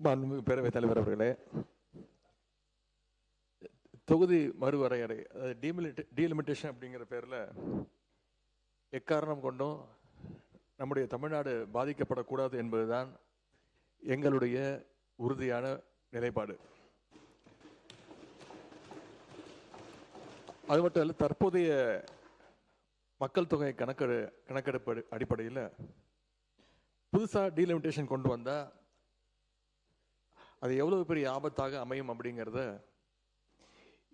மாண்புமிகு பேரவைத் தலைவர் அவர்களே, தொகுதி மறுவரையறை டீலிமிட்டேஷன் அப்படிங்கிற பேரில் எக்காரணம் கொண்டும் நம்முடைய தமிழ்நாடு பாதிக்கப்படக்கூடாது என்பதுதான் எங்களுடைய உறுதியான நிலைப்பாடு. அது மட்டும் இல்லை, தற்போதைய மக்கள் தொகை கணக்கெடுப்பு அடிப்படையில் புதுசாக டீலிமிட்டேஷன் கொண்டு வந்தால் அது எவ்வளவு பெரிய ஆபத்தாக அமையும் அப்படிங்கிறத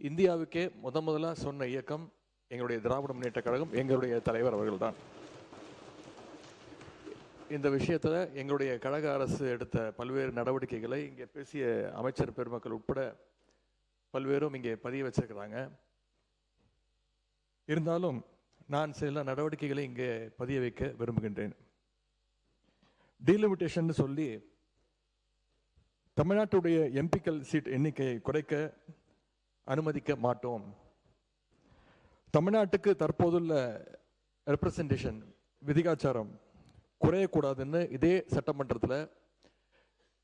இந்தியாவுக்கே முதலாக சொன்ன இயக்கம் எங்களுடைய திராவிட முன்னேற்ற கழகம், எங்களுடைய தலைவர் அவர்கள்தான். இந்த விஷயத்தில் எங்களுடைய கழக அரசு எடுத்த பல்வேறு நடவடிக்கைகளை இங்கே பேசிய அமைச்சர் பெருமக்கள் உட்பட பல்வேறும் இங்கே பதிய வச்சிருக்கிறாங்க. இருந்தாலும் நான் சில நடவடிக்கைகளை இங்கே பதிய வைக்க விரும்புகின்றேன். டீலிமிட்டேஷன் சொல்லி தமிழ்நாட்டுடைய எம்பிக்கள் சீட் எண்ணிக்கையை குறைக்க அனுமதிக்க மாட்டோம். தமிழ்நாட்டுக்கு தற்போதுள்ள ரெப்ரசன்டேஷன் விதிகாச்சாரம் குறையக்கூடாதுன்னு இதே சட்டமன்றத்தில்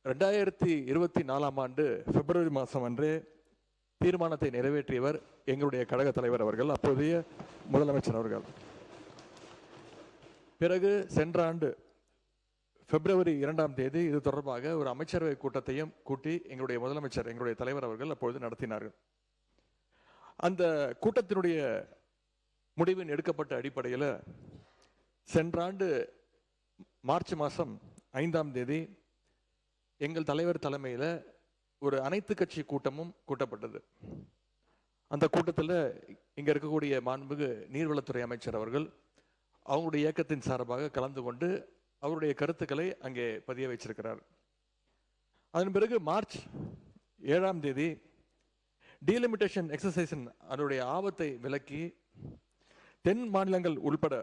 2024 ஆண்டு பிப்ரவரி மாதம் அன்றே தீர்மானத்தை நிறைவேற்றியவர் எங்களுடைய கழக தலைவர் அவர்கள், அப்போதைய முதலமைச்சர் அவர்கள். பிறகு சென்ற ஆண்டு பிப்ரவரி 2ஆம் தேதி இது தொடர்பாக ஒரு அமைச்சரவை கூட்டத்தையும் கூட்டி எங்களுடைய முதலமைச்சர், எங்களுடைய தலைவர் அவர்கள் அப்பொழுது நடத்தினார்கள். அந்த கூட்டத்தினுடைய முடிவின் எடுக்கப்பட்ட அடிப்படையில் சென்ற ஆண்டு மார்ச் மாதம் 5ஆம் தேதி எங்கள் தலைவர் தலைமையில் ஒரு அனைத்து கட்சி கூட்டமும் கூட்டப்பட்டது. அந்த கூட்டத்தில் இங்கே இருக்கக்கூடிய மாண்புமிகு நீர்வளத்துறை அமைச்சர் அவர்கள் அவங்களுடைய இயக்கத்தின் சார்பாக கலந்து கொண்டு அவருடைய கருத்துக்களை அங்கே பதிய வைச்சிருக்கிறார். அதன் பிறகு மார்ச் 7ஆம் தேதி டீலிமிட்டேஷன் எக்ஸசைஸின் அதனுடைய ஆபத்தை விலக்கி தென் மாநிலங்கள் உள்பட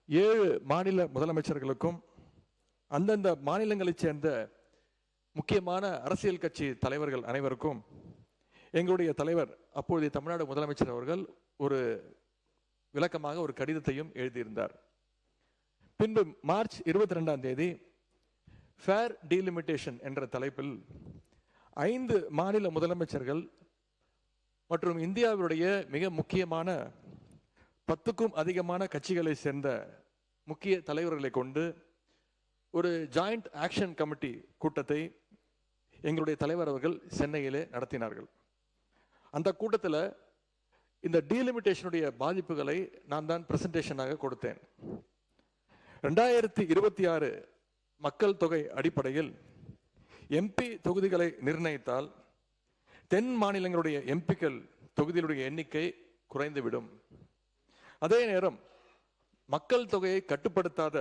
7 மாநில முதலமைச்சர்களுக்கும் அந்தந்த மாநிலங்களைச் சேர்ந்த முக்கியமான அரசியல் கட்சி தலைவர்கள் அனைவருக்கும் எங்களுடைய தலைவர் அப்பொழுதைய தமிழ்நாடு முதலமைச்சர் அவர்கள் ஒரு விளக்கமாக ஒரு கடிதத்தையும் எழுதியிருந்தார். பின்பு மார்ச் 22ஆம் தேதி ஃபேர் டீலிமிட்டேஷன் என்ற தலைப்பில் 5 மாநில முதலமைச்சர்கள் மற்றும் இந்தியாவுடைய மிக முக்கியமான 10க்கும் அதிகமான கட்சிகளை சேர்ந்த முக்கிய தலைவர்களை கொண்டு ஒரு ஜாயிண்ட் ஆக்ஷன் கமிட்டி கூட்டத்தை எங்களுடைய தலைவர் அவர்கள் சென்னையிலே நடத்தினார்கள். அந்த கூட்டத்தில் இந்த டீலிமிட்டேஷனுடைய பாதிப்புகளை நான் தான் பிரசன்டேஷனாக கொடுத்தேன். 2026 மக்கள் தொகை அடிப்படையில் எம்பி தொகுதிகளை நிர்ணயித்தால் தென் மாநிலங்களுடைய எம்பிக்கள் தொகுதிகளுடைய எண்ணிக்கை குறைந்துவிடும். அதே நேரம் மக்கள் தொகையை கட்டுப்படுத்தாத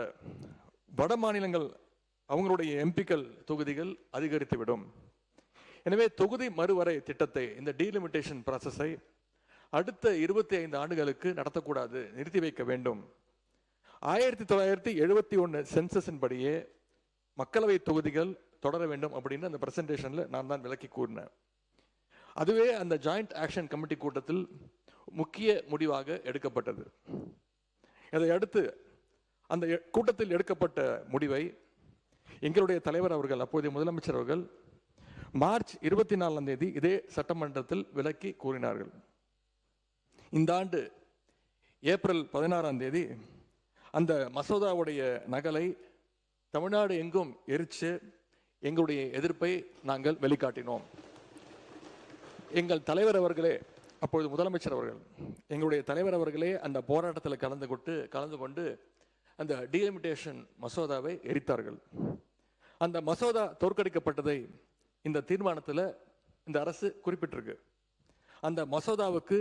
வட மாநிலங்கள் அவங்களுடைய எம்பிக்கள் தொகுதிகள் அதிகரித்துவிடும். எனவே தொகுதி மறுவரை திட்டத்தை, இந்த டீலிமிட்டேஷன் ப்ராசஸை அடுத்த 25 ஆண்டுகளுக்கு நடத்தக்கூடாது, நிறுத்தி வைக்க வேண்டும். 1971 சென்சஸின் படியே மக்களவை தொகுதிகள் தொடர வேண்டும் அப்படின்னு அந்த பிரசன்டேஷன்ல நான் தான் விளக்கி கூறினேன். அதுவே அந்த ஜாயிண்ட் ஆக்ஷன் கமிட்டி கூட்டத்தில் முக்கிய முடிவாக எடுக்கப்பட்டது. இதை அடுத்து அந்த கூட்டத்தில் எடுக்கப்பட்ட முடிவை எங்களுடைய தலைவர் அவர்கள், அப்போதைய முதலமைச்சர் அவர்கள் மார்ச் 24ஆம் தேதி இதே சட்டமன்றத்தில் விளக்கி கூறினார்கள். இந்த ஆண்டு ஏப்ரல் 16ஆம் தேதி அந்த மசோதாவுடைய நகலை தமிழ்நாடு எங்கும் எரிச்சு எங்களுடைய எதிர்ப்பை நாங்கள் வெளிக்காட்டினோம். எங்கள் தலைவர் அவர்களே, அப்பொழுது முதலமைச்சர் அவர்கள், எங்களுடைய தலைவர் அவர்களே அந்த போராட்டத்தில் கலந்து கொண்டு அந்த டீலிமிட்டேஷன் மசோதாவை எரித்தார்கள். அந்த மசோதா தோற்கடிக்கப்பட்டதை இந்த தீர்மானத்தில் இந்த அரசு குறிப்பிட்டிருக்கு. அந்த மசோதாவுக்கு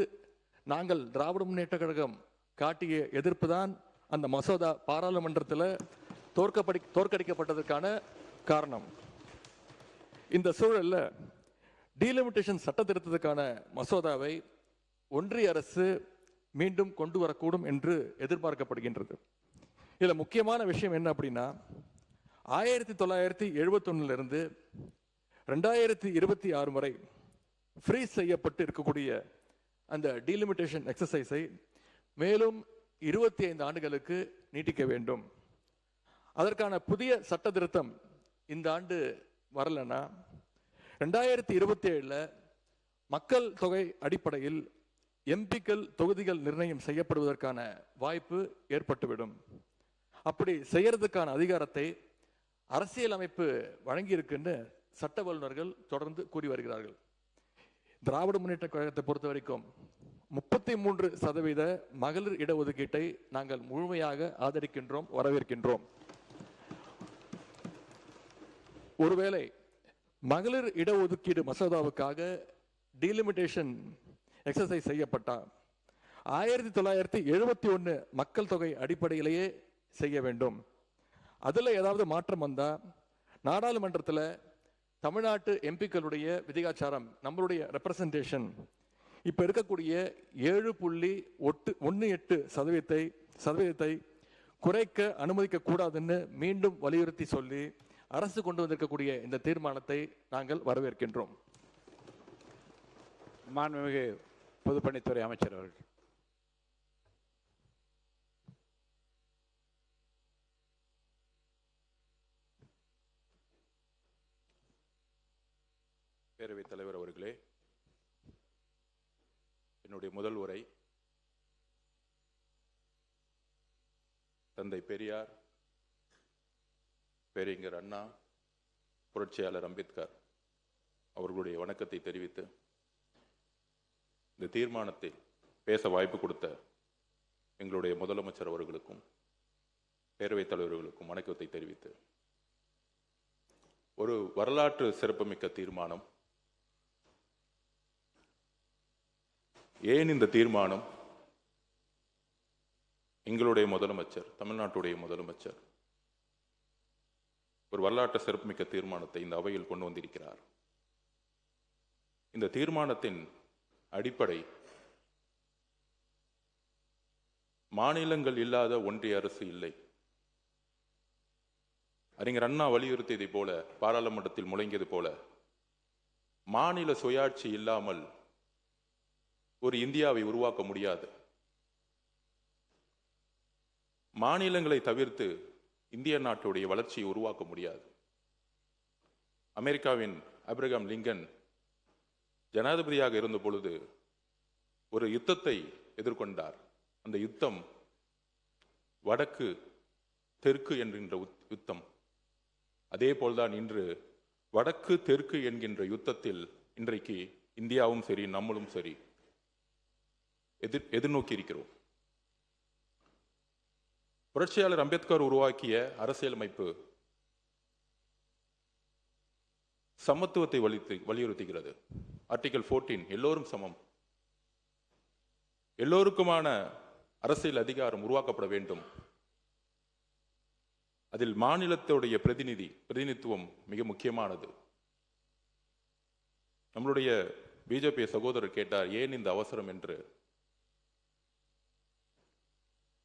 நாங்கள் திராவிட முன்னேற்ற கழகம் காட்டிய எதிர்ப்பு தான் அந்த மசோதா பாராளுமன்றத்தில் தோற்கடிக்கப்பட்டதற்கான காரணம். இந்த சூழலில் டீலிமிட்டேஷன் சட்ட திருத்தத்துக்கான மசோதாவை ஒன்றிய அரசு மீண்டும் கொண்டு வரக்கூடும் என்று எதிர்பார்க்கப்படுகின்றது. இதில் முக்கியமான விஷயம் என்ன அப்படின்னா, 1971 2026 வரை ஃப்ரீஸ் செய்யப்பட்டு இருக்கக்கூடிய அந்த டீலிமிட்டேஷன் எக்ஸசைஸை மேலும் 25 ஆண்டுகளுக்கு நீட்டிக்க வேண்டும். அதற்கான புதிய சட்ட திருத்தம் இந்த ஆண்டு வரலன்னா 2027 மக்கள் தொகை அடிப்படையில் எம்பிக்கள் தொகுதிகள் நிர்ணயம் செய்யப்படுவதற்கான வாய்ப்பு ஏற்பட்டுவிடும். அப்படி செய்யறதுக்கான அதிகாரத்தை அரசியலமைப்பு வழங்கியிருக்குன்னு சட்ட வல்லுநர்கள் தொடர்ந்து கூறி வருகிறார்கள். திராவிட முன்னேற்ற கழகத்தை பொறுத்த வரைக்கும் 33% மகளிர் இடஒதுக்கீட்டை நாங்கள் முழுமையாக ஆதரிக்கின்றோம், வரவேற்கின்றோம். ஒருவேளை மகளிர் இடஒதுக்கீடு மசோதாவுக்காக டீலிமிட்டேஷன் எக்ஸசைஸ் செய்யப்பட்டா 1971 மக்கள் தொகை அடிப்படையிலேயே செய்ய வேண்டும். அதில் ஏதாவது மாற்றம் வந்தா நாடாளுமன்றத்தில் தமிழ்நாட்டு எம்பிக்களுடைய விதிகாச்சாரம், நம்மளுடைய ரெப்ரசன்டேஷன் இப்ப இருக்கக்கூடிய 7.18% குறைக்க அனுமதிக்க கூடாதுன்னு மீண்டும் வலியுறுத்தி சொல்லி அரசு கொண்டு வந்திருக்கக்கூடிய இந்த தீர்மானத்தை நாங்கள் வரவேற்கின்றோம். மாண்புமிகு பொதுப்பணித்துறை அமைச்சர் அவர்கள். பேரவைத் தலைவர் அவர்களே, என்னுடைய முதல் உரை தந்தை பெரியார், பேரறிஞர் அண்ணா, புரட்சியாளர் அம்பேத்கர் அவர்களுடைய வணக்கத்தை தெரிவித்து இந்த தீர்மானத்தை பேச வாய்ப்பு கொடுத்த எங்களுடைய முதலமைச்சர் அவர்களுக்கும் பேரவைத் தலைவர்களுக்கும் வணக்கத்தை தெரிவித்து, ஒரு வரலாற்று சிறப்புமிக்க தீர்மானம். ஏன் இந்த தீர்மானம்? எங்களுடைய முதலமைச்சர், தமிழ்நாட்டுடைய முதலமைச்சர் ஒரு வரலாற்று சிறப்புமிக்க தீர்மானத்தை இந்த அவையில் கொண்டு வந்திருக்கிறார். இந்த தீர்மானத்தின் அடிப்படை மாநிலங்கள் இல்லாத ஒன்றிய அரசு இல்லை. அறிஞர் அண்ணா வலியுறுத்தியதை போல, பாராளுமன்றத்தில் முழங்கியது போல, மாநில சுயாட்சி இல்லாமல் ஒரு இந்தியாவை உருவாக்க முடியாது. மாநிலங்களை தவிர்த்து இந்திய நாட்டுடைய வளர்ச்சியை உருவாக்க முடியாது. அமெரிக்காவின் ஆபிரகாம் லிங்கன் ஜனாதிபதியாக இருந்த பொழுது ஒரு யுத்தத்தை எதிர்கொண்டார். அந்த யுத்தம் வடக்கு தெற்கு என்கின்ற யுத்தம். அதே போல்தான் இன்று வடக்கு தெற்கு என்கின்ற யுத்தத்தில் இன்றைக்கு இந்தியாவும் சரி, நம்மளும் சரி எதிர்நோக்கி இருக்கிறோம். புரட்சியாளர் அம்பேத்கர் உருவாக்கிய அரசியலமைப்பு சமத்துவத்தை வலியுறுத்துகிறது. ஆர்டிகல் 14 எல்லோரும் சமம், எல்லோருக்குமான அரசியல் அதிகாரம் உருவாக்கப்பட வேண்டும். அதில் மாநிலத்துடைய பிரதிநிதித்துவம் மிக முக்கியமானது. நம்மளுடைய பிஜேபி சகோதரர் கேட்டார், ஏன் இந்த அவசரம் என்று.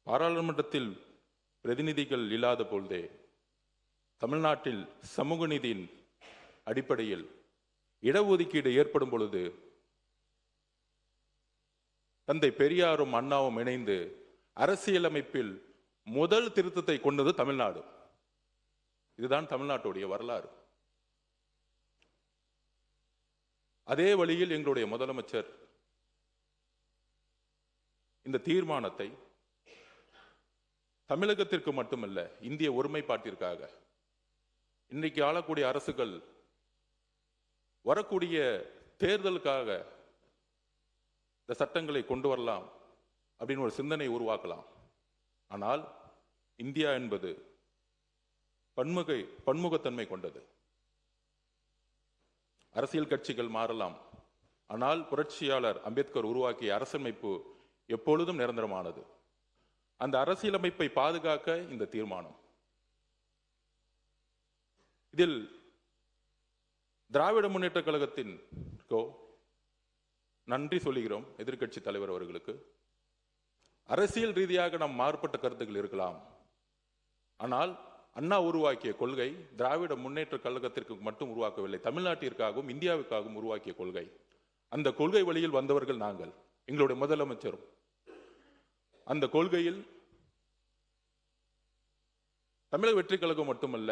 பாராளுமன்றத்தில் பிரதிநிதிகள் இல்லாத பொழுதே தமிழ்நாட்டில் சமூக நீதியின் அடிப்படையில் இடஒதுக்கீடு ஏற்படும் பொழுது தந்தை பெரியாரும் அண்ணாவும் இணைந்து அரசியலமைப்பில் முதல் திருத்தத்தை கொண்டது தமிழ்நாடு. இதுதான் தமிழ்நாட்டுடைய வரலாறு. அதே வழியில் எங்களுடைய முதலமைச்சர் இந்த தீர்மானத்தை தமிழகத்திற்கு மட்டுமல்ல, இந்திய ஒருமைப்பாட்டிற்காக, இன்றைக்கு ஆளக்கூடிய அரசுகள் வரக்கூடிய தேர்தலுக்காக இந்த சட்டங்களை கொண்டு வரலாம் அப்படின்னு ஒரு சிந்தனை உருவாக்கலாம். ஆனால் இந்தியா என்பது பன்முகத்தன்மை கொண்டது. அரசியல் கட்சிகள் மாறலாம், ஆனால் புரட்சியாளர் அம்பேத்கர் உருவாக்கிய அரசியலமைப்பு எப்பொழுதும் நிரந்தரமானது. அந்த அரசியலமைப்பை பாதுகாக்க இந்த தீர்மானம். இதில் திராவிட முன்னேற்ற கழகத்தின் நன்றி சொல்லுகிறோம் எதிர்க்கட்சி தலைவர் அவர்களுக்கு. அரசியல் ரீதியாக நாம் மாறுபட்ட கருத்துக்கள் இருக்கலாம், ஆனால் அண்ணா உருவாக்கிய கொள்கை திராவிட முன்னேற்ற கழகத்திற்கு மட்டும் உருவாக்கவில்லை, தமிழ்நாட்டிற்காகவும் இந்தியாவுக்காகவும் உருவாக்கிய கொள்கை. அந்த கொள்கை வழியில் வந்தவர்கள் நாங்கள், எங்களுடைய முதலமைச்சரும். அந்த கொள்கையில் தமிழக வெற்றி கழகம் மட்டுமல்ல,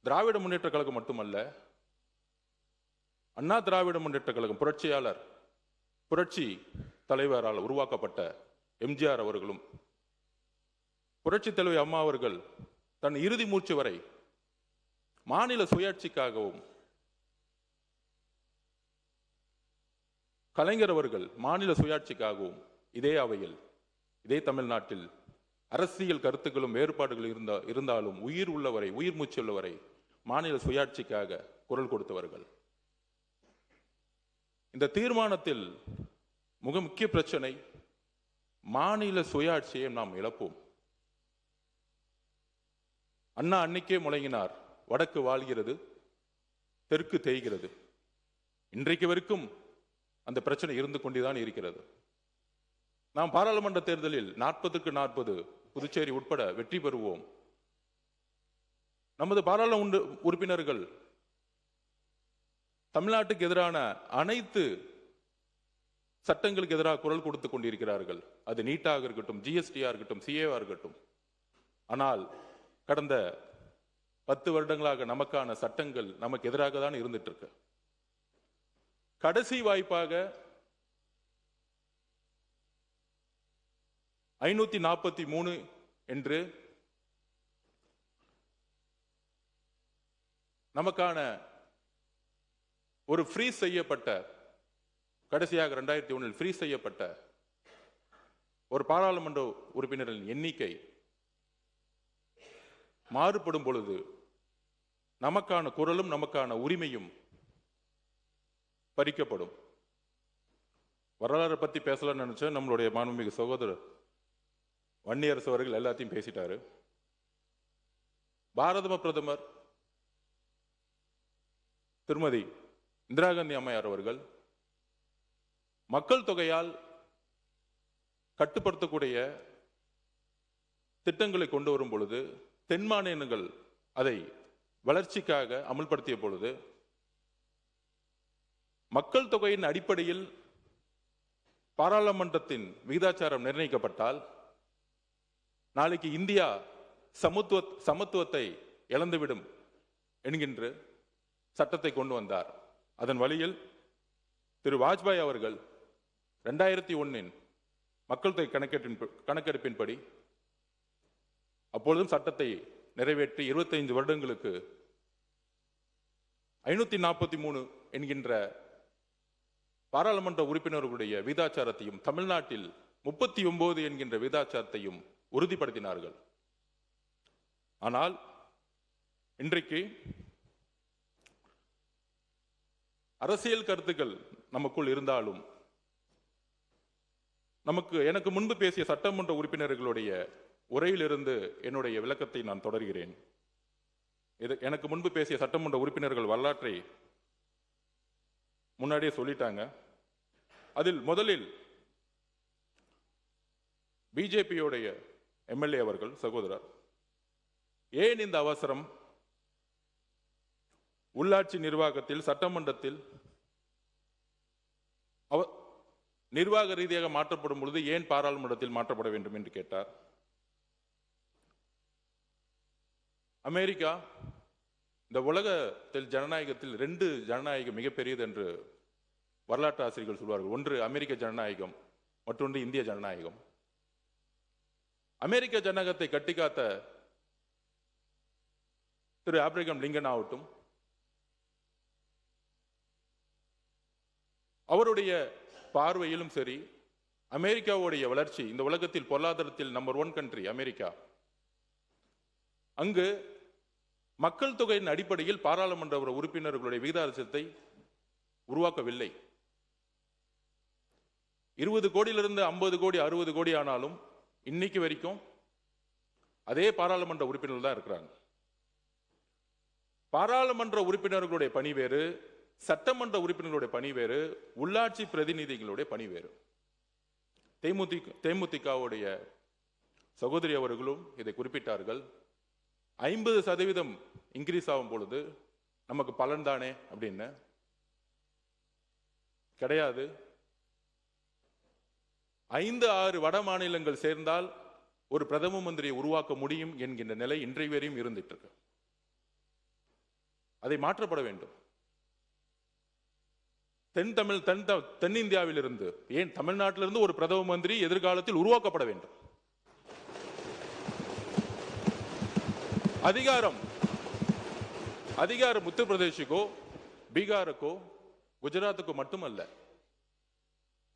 திராவிட முன்னேற்ற கழகம் மட்டுமல்ல, அண்ணா திராவிட முன்னேற்ற கழகம் புரட்சியாளர் புரட்சி தலைவரால் உருவாக்கப்பட்ட எம்ஜிஆர் அவர்களும், புரட்சி தலைவி அம்மா அவர்கள் தன் இறுதி மூச்சு வரை மாநில சுயாட்சிக்காகவும், கலைஞர் அவர்கள் மாநில சுயாட்சிக்காகவும் இதே அவையில், இதே தமிழ்நாட்டில் அரசியல் கருத்துக்களும் வேறுபாடுகள் இருந்தாலும் உயிர் உள்ளவரை, உயிர் மூச்சு உள்ளவரை மாநில சுயாட்சிக்காக குரல் கொடுத்தவர்கள். இந்த தீர்மானத்தில் மிக முக்கிய பிரச்சனை, மாநில சுயாட்சியை நாம் இழப்போம். அண்ணா அன்னைக்கே முழங்கினார், வடக்கு வாழ்கிறது, தெற்கு தேய்கிறது. இன்றைக்கு வரைக்கும் அந்த பிரச்சனை இருந்து கொண்டுதான் இருக்கிறது. நாம் பாராளுமன்ற தேர்தலில் 40க்கு 40 புதுச்சேரி உட்பட வெற்றி பெறுவோம். நமது பாராளுமன்ற உறுப்பினர்கள் தமிழ்நாட்டுக்கு எதிரான அனைத்து சட்டங்களுக்கு எதிராக குரல் கொடுத்துக் கொண்டிருக்கிறார்கள். அது நீட்டாக இருக்கட்டும், ஜிஎஸ்டியா இருக்கட்டும், சிஏவா இருக்கட்டும். ஆனால் கடந்த 10 வருடங்களாக நமக்கான சட்டங்கள் நமக்கு எதிராக தான் இருந்துட்டு இருக்கு. கடைசி வாய்ப்பாக 543 என்று நமக்கான ஒரு ஃப்ரீஸ் செய்யப்பட்ட, கடைசியாக 2001 ஃப்ரீஸ் செய்யப்பட்ட ஒரு பாராளுமன்ற உறுப்பினரின் எண்ணிக்கை மாறுபடும் பொழுது நமக்கான குரலும் நமக்கான உரிமையும் பறிக்கப்படும். வரலாறு பத்தி பேசலாம்னு நினைச்சேன். நம்மளுடைய மாண்புமிகு சகோதரர் வன்னியரசு அவர்கள் எல்லாத்தையும் பேசிட்டாரு. பாரத பிரதமர் திருமதி இந்திரா காந்தி அம்மையார் அவர்கள் மக்கள் தொகையால் கட்டுப்படுத்தக்கூடிய திட்டங்களை கொண்டு வரும் பொழுது, தென் மாநிலங்கள் அதை வளர்ச்சிக்காக அமல்படுத்திய பொழுது, மக்கள் தொகையின் அடிப்படையில் பாராளுமன்றத்தின் விகிதாச்சாரம் நிர்ணயிக்கப்பட்டால் நாளைக்கு இந்தியா சமத்துவத்தை இழந்துவிடும் என்கின்ற சட்டத்தை கொண்டு வந்தார். அதன் வழியில் திரு வாஜ்பாய் அவர்கள் 2001 மக்கள் தொகை கணக்கெடுப்பின்படி அப்பொழுதும் சட்டத்தை நிறைவேற்றி 25 வருடங்களுக்கு 543 என்கின்ற பாராளுமன்ற உறுப்பினர்களுடைய விகிதாச்சாரத்தையும், தமிழ்நாட்டில் 39 என்கின்ற விகிதாச்சாரத்தையும் உறுதிப்படுத்தினார்கள். ஆனால் இன்றைக்கு அரசியல் கருத்துக்கள் நமக்குள் இருந்தாலும், எனக்கு முன்பு பேசிய சட்டமன்ற உறுப்பினர்களுடைய உரையிலிருந்து என்னுடைய விளக்கத்தை நான் தொடர்கிறேன். எனக்கு முன்பு பேசிய சட்டமன்ற உறுப்பினர்கள் வரலாற்றை முன்னாடியே சொல்லிட்டாங்க. அதில் முதலில் பிஜேபியோடைய எம்எல்ஏ அவர்கள், சகோதரர், ஏன் இந்த அவசரம், உள்ளாட்சி நிர்வாகத்தில் சட்டமன்றத்தில் நிர்வாக ரீதியாக மாற்றப்படும் பொழுது ஏன் பாராளுமன்றத்தில் மாற்றப்பட வேண்டும் என்று கேட்டார். அமெரிக்கா இந்த உலகத்தில் ஜனநாயகத்தில் 2 ஜனநாயகம் மிகப்பெரியது என்று வரலாற்று ஆசிரியர்கள் சொல்வார்கள். ஒன்று அமெரிக்க ஜனநாயகம், மற்றொன்று இந்திய ஜனநாயகம். அமெரிக்க ஜனநாயகத்தை கட்டிக்காத்த திரு ஆப்ரஹாம் லிங்கன் ஆகட்டும், அவருடைய பார்வையிலும் சரி, அமெரிக்காவுடைய வளர்ச்சி, இந்த உலகத்தில் பொருளாதாரத்தில் நம்பர் 1 கண்ட்ரி அமெரிக்கா, அங்கு மக்கள் தொகையின் அடிப்படையில் பாராளுமன்ற உறுப்பினர்களுடைய விகிதாச்சாரத்தை உருவாக்கவில்லை. 20 கோடியிலிருந்து 50 கோடி 60 கோடி ஆனாலும் இன்னைக்கு வரைக்கும் அதே பாராளுமன்ற உறுப்பினர்கள் தான் இருக்கிறாங்க. பாராளுமன்ற உறுப்பினர்களுடைய பணி வேறு, சட்டமன்ற உறுப்பினர்களுடைய பணி வேறு, உள்ளாட்சி பிரதிநிதிகளுடைய பணி வேறு. தேமுதிகவுடைய சகோதரி அவர்களும் இதை குறிப்பிட்டார்கள். 50% இன்க்ரீஸ் ஆகும் பொழுது நமக்கு பலன் தானே அப்படின்னு. கிடையாது. 5-6 வட மாநிலங்கள் சேர்ந்தால் ஒரு பிரதம மந்திரியை உருவாக்க முடியும் என்கின்ற நிலை இன்றைய வரையும் இருந்துட்டு இருக்கு. அதை மாற்றப்பட வேண்டும். தென்னிந்தியாவில் இருந்து, ஏன் தமிழ்நாட்டிலிருந்து ஒரு பிரதம மந்திரி எதிர்காலத்தில் உருவாக்கப்பட வேண்டும். அதிகாரம் உத்தரப்பிரதேசுக்கோ பீகாருக்கோ குஜராத்துக்கோ மட்டுமல்ல.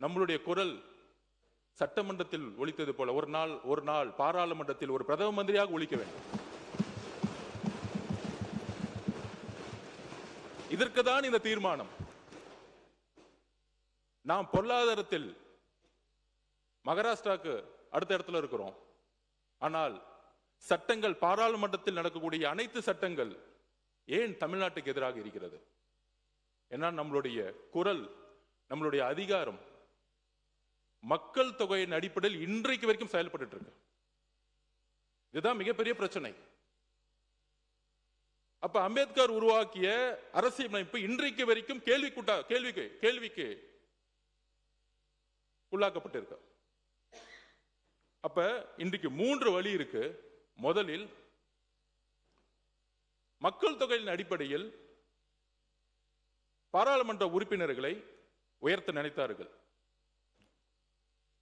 நம்மளுடைய குரல் சட்டமன்றத்தில் ஒலித்தது போல ஒரு நாள் பாராளுமன்றத்தில் ஒரு பிரதம மந்திரியாக ஒலிக்க வேண்டும். இதற்கு தான் இந்த தீர்மானம். நாம் பொருளாதாரத்தில் மகாராஷ்டிராக்கு அடுத்த இடத்துல இருக்கிறோம். ஆனால் சட்டங்கள், பாராளுமன்றத்தில் நடக்கக்கூடிய அனைத்து சட்டங்கள் ஏன் தமிழ்நாட்டுக்கு எதிராக இருக்கிறது? ஏன்னா நம்மளுடைய குரல், நம்மளுடைய அதிகாரம் மக்கள் தொகையின் அடிப்படையில் இன்றைக்கு வரைக்கும் செயல்பட்டு இருக்கு. இதுதான் மிகப்பெரிய பிரச்சனை. அப்ப அம்பேத்கர் உருவாக்கிய அரசியலமைப்பு இன்றைக்கு வரைக்கும் கேள்விக்கு உள்ளாக்கப்பட்டிருக்கு. அப்ப இன்றைக்கு 3 வழி இருக்கு. முதலில் மக்கள் தொகையின் அடிப்படையில் பாராளுமன்ற உறுப்பினர்களை உயர்த்த நினைத்தார்கள்.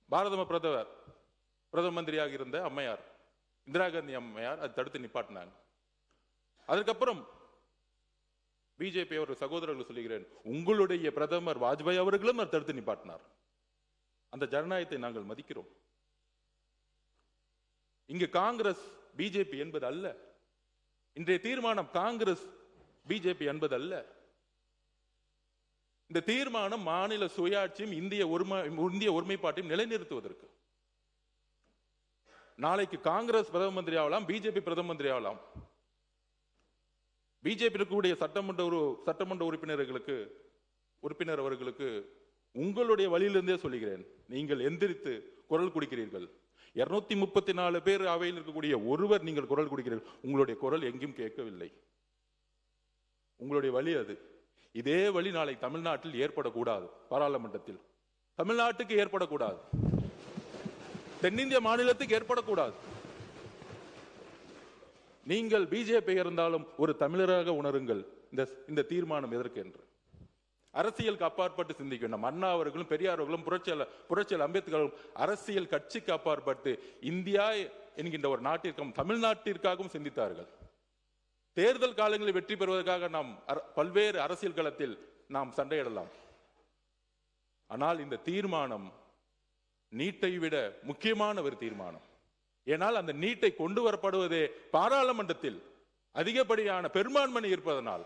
பாரத பிரதம மந்திரியாக இருந்த அம்மையார் இந்திரா காந்தி அம்மையார் அதை தடுத்து நிப்பாட்டினாங்க. அதுக்கப்புறம் பிஜேபி அவர் சகோதரர்கள் சொல்லுகிறேன், உங்களுடைய பிரதமர் வாஜ்பாய் அவர்களும் தடுத்து நிப்பாட்டினார். அந்த ஜனநாயகத்தை நாங்கள் மதிக்கிறோம். இங்கு காங்கிரஸ் பிஜேபி என்பது அல்ல. இன்றைய தீர்மானம் காங்கிரஸ் பிஜேபி என்பது அல்ல. இந்த தீர்மானம் மாநில சுயாட்சியும் இந்திய ஒருமைப்பாட்டையும் நிலைநிறுத்துவதற்கு. நாளைக்கு காங்கிரஸ் பிரதம மந்திரி ஆகலாம், பிஜேபி பிரதம மந்திரி ஆகலாம். பிஜேபி இருக்கக்கூடிய சட்டமன்ற உறுப்பினர் அவர்களுக்கு உங்களுடைய வழியிலிருந்தே சொல்லுகிறேன், நீங்கள் எந்திரித்து குரல் கொடுக்கிறீர்கள். 234 பேர் அவையில் இருக்கக்கூடிய ஒருவர் நீங்கள் குரல் கொடுக்கிறீர்கள். உங்களுடைய குரல் எங்கேயும் கேட்கவில்லை. உங்களுடைய வழி அது. இதே வழி நாளை தமிழ்நாட்டில் ஏற்படக்கூடாது. பாராளுமன்றத்தில் தமிழ்நாட்டுக்கு ஏற்படக்கூடாது, தென்னிந்திய மாநிலத்துக்கு ஏற்படக்கூடாது. நீங்கள் பிஜேபி இருந்தாலும் ஒரு தமிழராக உணருங்கள். இந்த தீர்மானம் எதற்கு என்று அரசியலுக்கு அப்பாற்பட்டு சிந்திக்க வேண்டும். அண்ணா அவர்களும் பெரியார் அவர்களும் புரட்சியாளர் அம்பேத்கரும் அரசியல் கட்சிக்கு அப்பாற்பட்டு இந்தியா என்கின்ற ஒரு நாட்டிற்கும் தமிழ்நாட்டிற்காகவும் சிந்தித்தார்கள். தேர்தல் காலங்களில் வெற்றி பெறுவதற்காக நாம் பல்வேறு அரசியல் களத்தில் நாம் சண்டையிடலாம். ஆனால் இந்த தீர்மானம் நீட்டை விட முக்கியமான ஒரு தீர்மானம். ஏனால் அந்த நீட்டை கொண்டு வரப்படுவதே பாராளுமன்றத்தில் அதிகப்படியான பெரும்பான்மை இருப்பதனால்.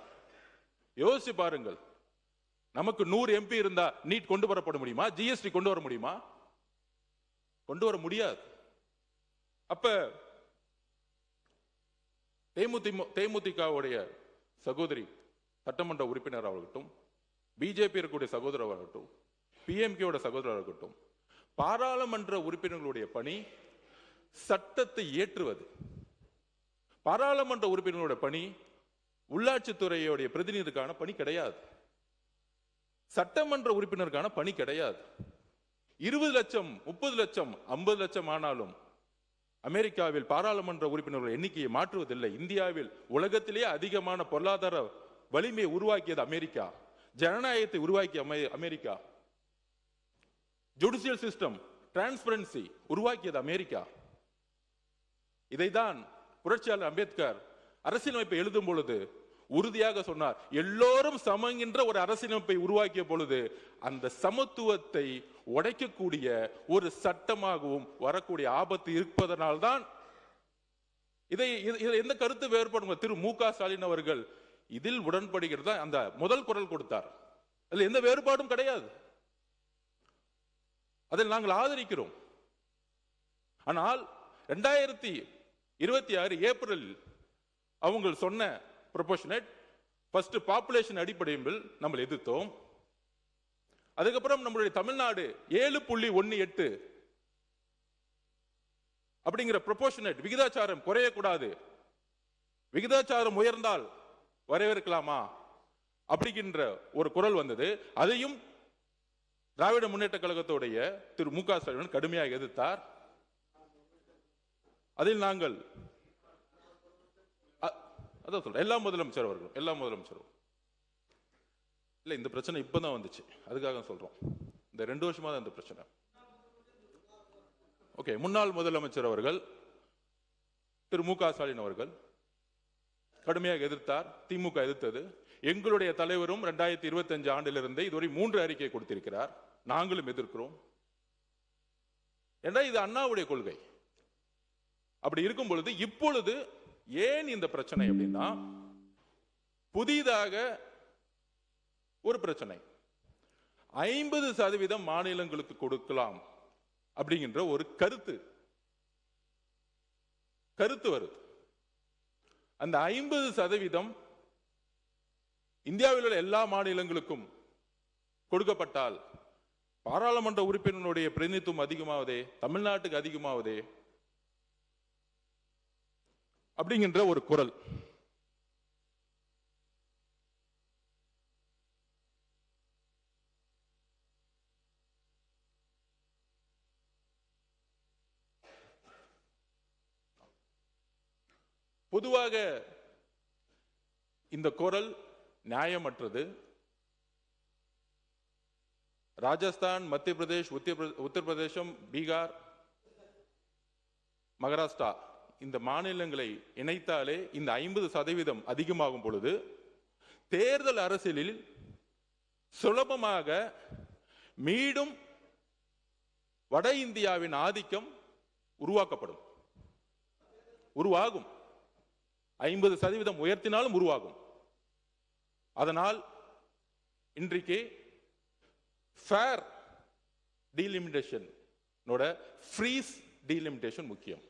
யோசிச்சு பாருங்கள், நமக்கு 100 MP இருந்தா நீட் கொண்டு வரப்பட முடியுமா? ஜிஎஸ்டி கொண்டு வர முடியுமா? கொண்டு வர முடியாது. அப்ப தேமுதிகவுடைய சகோதரி சட்டமன்ற உறுப்பினர் ஆகட்டும், பிஜேபி இருக்கக்கூடிய சகோதரர் ஆகட்டும், பிஎம்கேயோட சகோதரர் ஆகட்டும், பாராளுமன்ற உறுப்பினர்களுடைய பணி சட்டத்தை இயற்றுவது. பாராளுமன்ற உறுப்பினர்களுடைய பணி உள்ளாட்சித்துறையுடைய பிரதிநிதிக்கான பணி கிடையாது. சட்டமன்ற உறுப்பினருக்கான பணி கிடையாது. 20 லட்சம் 30 லட்சம் 50 லட்சம் ஆனாலும் அமெரிக்காவில் பாராளுமன்ற உறுப்பினர்கள் எண்ணிக்கையை மாற்றுவதில்லை. இந்தியாவில் உலகத்திலேயே அதிகமான பொருளாதார வலிமையை உருவாக்கியது அமெரிக்கா. ஜனநாயகத்தை உருவாக்கிய அமெரிக்கா. ஜுடிஷியல் சிஸ்டம், டிரான்ஸ்பரன்சி உருவாக்கியது அமெரிக்கா. இதைதான் புரட்சியாளர் அம்பேத்கர் அரசியலமைப்பை எழுதும் பொழுது உறுதியாக சொன்னார். எல்லோரும் சமங்கின்ற ஒரு அரசியலமைப்பை உருவாக்கிய பொழுது அந்த சமத்துவத்தை உடைக்கக்கூடிய ஒரு சட்டமாகவும் வரக்கூடிய ஆபத்து இருப்பதனால்தான் இதை எந்த கருத்து வேறுபடும். திரு மு.க. ஸ்டாலின் அவர்கள் இதில் உடன்படுகிறதா அந்த முதல் குரல் கொடுத்தார். அதில் எந்த வேறுபாடும் கிடையாது. அதில் நாங்கள் ஆதரிக்கிறோம். ஆனால் 2026 ஏப்ரலில் அவங்க சொன்ன ப்ரொபோர்ஷனேட் ஃபர்ஸ்ட் பாப்புலேஷன் அடிப்படையில் நம்ம எதிர்த்தோம். அதுக்கப்புறம் நம்மளுடைய தமிழ்நாடு 7.18 அப்படிங்கிற ப்ரொபோர்ஷனேட் விகிதாச்சாரம் குறையக்கூடாது, விகிதாச்சாரம் உயர்ந்தால் வரவேற்கலாமா அப்படிங்கிற ஒரு குரல் வந்தது. அதையும் திராவிட முன்னேற்ற கழகத்துடைய திரு மு.க. ஸ்டாலின் கடுமையாக எதிர்த்தார். அதில் நாங்கள் அதான் சொல்றேன், எல்லா முதலமைச்சரும் இல்ல. இந்த பிரச்சனை இப்பதான் வந்துச்சு, அதுக்காக சொல்றோம். இந்த 2 வருஷமா தான் இந்த பிரச்சனை. ஓகே, முன்னாள் முதலமைச்சர் அவர்கள் திரு மு க ஸ்டாலின் அவர்கள் கடுமையாக எதிர்த்தார், திமுக எதிர்த்தது. எங்களுடைய தலைவரும் 2025 ஆண்டிலிருந்து இதுவரை 3 அறிக்கை கொடுத்திருக்கிறார், நாங்களும் எதிர்க்கிறோம். ஏன்னா இது அண்ணாவுடைய கொள்கை. அப்படி இருக்கும் பொழுது இப்பொழுது ஏன் இந்த பிரச்சனை அப்படின்னா, புதிதாக ஒரு பிரச்சனை 50% மாநிலங்களுக்கு கொடுக்கலாம் அப்படிங்கிற ஒரு கருத்து வருது. அந்த 50% இந்தியாவில் உள்ள எல்லா மாநிலங்களுக்கும் கொடுக்கப்பட்டால் பாராளுமன்ற உறுப்பினருடைய பிரதிநிதித்துவம் அதிகமாவதே, தமிழ்நாட்டுக்கு அதிகமாவதே அப்படிங்கிற ஒரு குரல். பொதுவாக இந்த குரல் நியாயமற்றது. ராஜஸ்தான், மத்திய பிரதேஷ், உத்தரப்பிரதேசம், பீகார், மகாராஷ்டிரா இந்த மாநிலங்களை இணைத்தாலே இந்த 50% அதிகமாகும் பொழுது தேர்தல் அரசியலில் சுலபமாக மீண்டும் வட இந்தியாவின் ஆதிக்கம் உருவாகும். 50% உயர்த்தினாலும் உருவாகும். அதனால் இன்றைக்கு ஃபேர் டீலிமிட்டேஷன் ஃப்ரீஸ் டீலிமிட்டேஷன் முக்கியம்.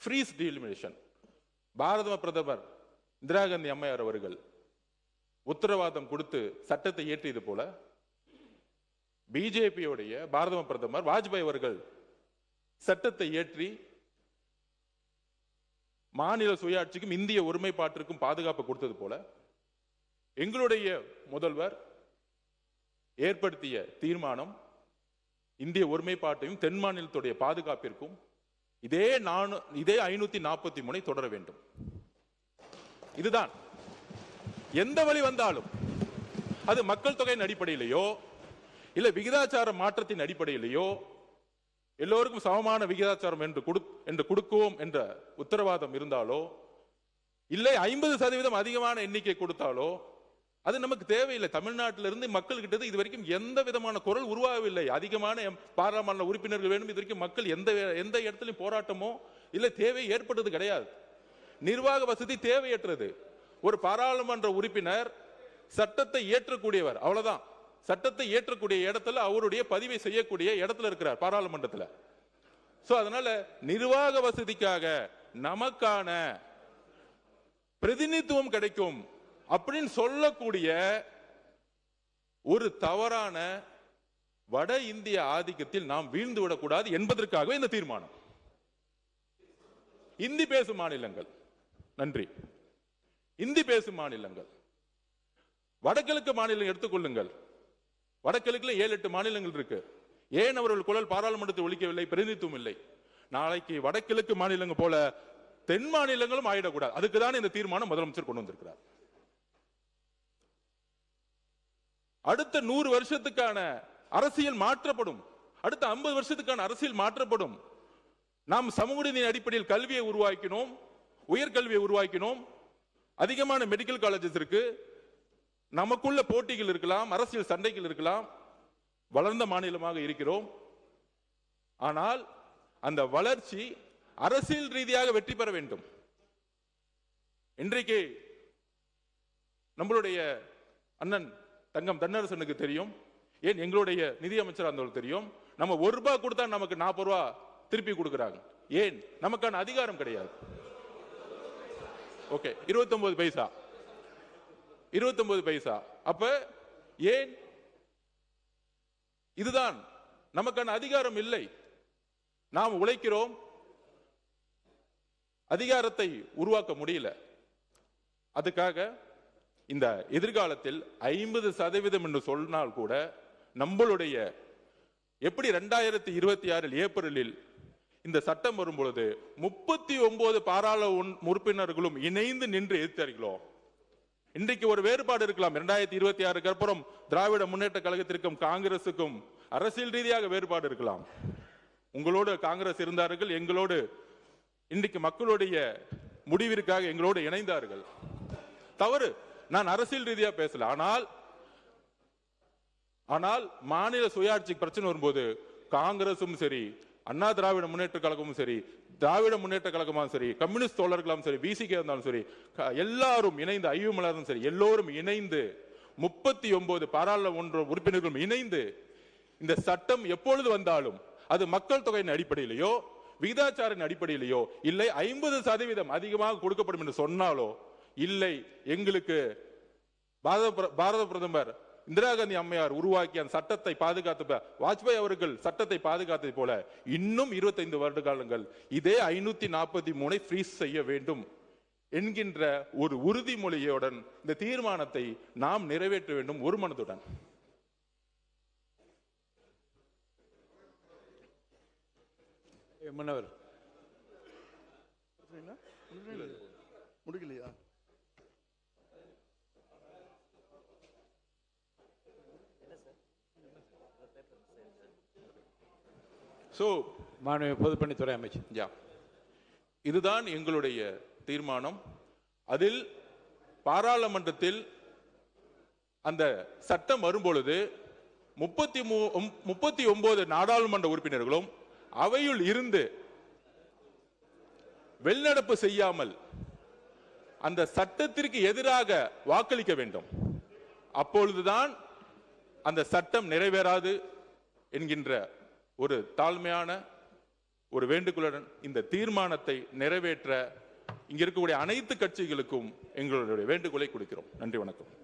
ஃப்ரீஸ் டீலிமிட்டேஷன் பாரத பிரதமர் இந்திரா காந்தி அம்மையார் அவர்கள் உத்தரவாதம் கொடுத்து சட்டத்தை இயற்றியது போல பிஜேபியோடைய பாரத பிரதமர் வாஜ்பாய் அவர்கள் சட்டத்தை இயற்றி மாநில சுயாட்சிக்கும் இந்திய ஒருமைப்பாட்டிற்கும் பாதுகாப்பு கொடுத்தது போல எங்களுடைய முதல்வர் ஏற்படுத்திய தீர்மானம் இந்திய ஒருமைப்பாட்டையும் தென் மாநிலத்துடைய பாதுகாப்பிற்கும் இதே 543 தொடர வேண்டும். இதுதான். எந்த வழி வந்தாலும் அது மக்கள் தொகையின் அடிப்படையிலேயோ இல்ல விகிதாச்சார மாற்றத்தின் அடிப்படையிலேயோ எல்லோருக்கும் சமமான விகிதாச்சாரம் என்று கொடுக்குவோம் என்ற உத்தரவாதம் இருந்தாலோ இல்லை 50% அதிகமான எண்ணிக்கை கொடுத்தாலோ அது நமக்கு தேவையில்லை. தமிழ்நாட்டிலிருந்து மக்கள் கிட்ட இது வரைக்கும் எந்த விதமான குரல் உருவாகவில்லை. அதிகமான பாராளுமன்ற உறுப்பினர்கள் வேண்டும், இது வரைக்கும் மக்கள் எந்த இடத்திலும் போராட்டமோ இல்லை தேவை ஏற்பட்டது கிடையாது. நிர்வாக வசதி தேவையற்றது. ஒரு பாராளுமன்ற உறுப்பினர் சட்டத்தை இயற்றக்கூடியவர், அவ்வளவுதான். சட்டத்தை இயற்றக்கூடிய இடத்துல அவருடைய பதிவை செய்யக்கூடிய இடத்துல இருக்கிறார் பாராளுமன்றத்தில். அதனால நிர்வாக வசதிக்காக நமக்கான பிரதிநிதித்துவம் கிடைக்கும் அப்படின்னு சொல்லக்கூடிய ஒரு தவறான வட இந்திய ஆதிக்கத்தில் நாம் வீழ்ந்து விடக்கூடாது என்பதற்காகவே இந்த தீர்மானம். இந்தி பேசும் மாநிலங்கள், நன்றி, இந்தி பேசும் மாநிலங்கள், வடகிழக்கு மாநிலம் எடுத்துக்கொள்ளுங்கள். வடகிழக்குல 7-8 மாநிலங்கள் இருக்கு. ஏன் அவர்கள் குரல் பாராளுமன்றத்தில் ஒலிக்கவில்லை? பிரதிநிதித்துவம் இல்லை. நாளைக்கு வடகிழக்கு மாநிலங்கள் போல தென் மாநிலங்களும் ஆயிடக்கூடாது. அதுக்குதான் இந்த தீர்மானம் முதலமைச்சர் கொண்டு வந்திருக்கிறார். அடுத்த 100 வருஷத்துக்கான அரசியல் மாற்றப்படும். அடுத்த 50 வருஷத்துக்கான அரசியல் மாற்றப்படும். நாம் சமூக நீதி அடிப்படையில் கல்வியை உருவாக்கினோம், உயர்கல்வியை உருவாக்கினோம். அதிகமான மெடிக்கல் காலேஜஸ் இருக்கு. நமக்குள்ள போட்டிகள் இருக்கலாம், அரசியல் சண்டைகள் இருக்கலாம். வளர்ந்த மாநிலமாக இருக்கிறோம். ஆனால் அந்த வளர்ச்சி அரசியல் ரீதியாக வெற்றி பெற வேண்டும். இன்றைக்கு நம்மளுடைய அண்ணன் தங்கம் தென்னரசனுக்கு தெரியும், ஏன் எங்களுடைய நிதியமைச்சர் அந்த தெரியும், நம்ம ₹1 கொடுத்தா நமக்கு ₹40 திருப்பி கொடுக்கிறாங்க. ஏன்? நமக்கான அதிகாரம் கிடையாது. ஓகே, 29 பைசா, 29 பைசா. அப்ப ஏன்? இதுதான் நமக்கான அதிகாரம் இல்லை. நாம் உழைக்கிறோம், அதிகாரத்தை உருவாக்க முடியல. அதுக்காக இந்த எதிர்காலத்தில் 50% என்று சொன்னால் கூட நம்மளுடைய எப்படி 2026 ஏப்ரலில் இந்த சட்டம் வரும்பொழுது 39 பாராளுமன்ற உறுப்பினர்களும் இணைந்து நின்று எதிர்த்தார்களோ, இன்றைக்கு ஒரு வேறுபாடு இருக்கலாம். 2026 அப்புறம் திராவிட முன்னேற்ற கழகத்திற்கும் காங்கிரசுக்கும் அரசியல் ரீதியாக வேறுபாடு இருக்கலாம். உங்களோடு காங்கிரஸ் இருந்தார்கள், எங்களோடு இன்றைக்கு மக்களுடைய முடிவிற்காக எங்களோடு இணைந்தார்கள். தவறு, நான் அரசியல் ரீதியா பேசல. ஆனால் மாநில சுயாட்சி பிரச்சனை வரும்போது காங்கிரசும் சரி, அண்ணா திராவிட முன்னேற்ற கழகமும் சரி, திராவிட முன்னேற்ற கழகமும் சரி, கம்யூனிஸ்ட் தோழர்களும் சரி, விசிகே இருந்தாலும் சரி, எல்லாரும் இணைந்து, ஐயுமலரும் சரி, எல்லோரும் இணைந்து 39 பாராளுமன்ற உறுப்பினர்களும் இணைந்து இந்த சட்டம் எப்பொழுது வந்தாலும் அது மக்கள் தொகையின் அடிப்படையிலேயோ விகிதாச்சாரின் அடிப்படையிலேயோ இல்லை 50% அதிகமாக கொடுக்கப்படும் என்று சொன்னாலோ, இல்லை எங்களுக்கு பாரத பிரதமர் இந்திரா காந்தி அம்மையார் உருவாக்கிய அந்த சட்டத்தை பாதுகாத்த வாஜ்பாய் அவர்கள் சட்டத்தை பாதுகாத்ததை போல இன்னும் 25 வருட காலங்கள் இதே 543 ஃப்ரீஸ் செய்ய வேண்டும் என்கின்ற ஒரு உறுதிமொழியுடன் இந்த தீர்மானத்தை நாம் நிறைவேற்ற வேண்டும் ஒரு மனதுடன். முன்னவர் முடிக்கலையா? மாண்புமிகு பொதுப்பணித்துறை அமைச்சர், இதுதான் எங்களுடைய தீர்மானம். அதில் பாராளுமன்றத்தில் அந்த சட்டம் வரும்பொழுது 39 நாடாளுமன்ற உறுப்பினர்களும் அவையுள் இருந்து வெளிநடப்பு செய்யாமல் அந்த சட்டத்திற்கு எதிராக வாக்களிக்க வேண்டும். அப்பொழுதுதான் அந்த சட்டம் நிறைவேறாது என்கின்ற ஒரு தாழ்மையான ஒரு வேண்டுகோளுடன் இந்த தீர்மானத்தை நிறைவேற்ற இங்க இருக்கக்கூடிய அனைத்து கட்சிகளுக்கும் எங்களுடைய வேண்டுகோளை கொடுக்கிறோம். நன்றி, வணக்கம்.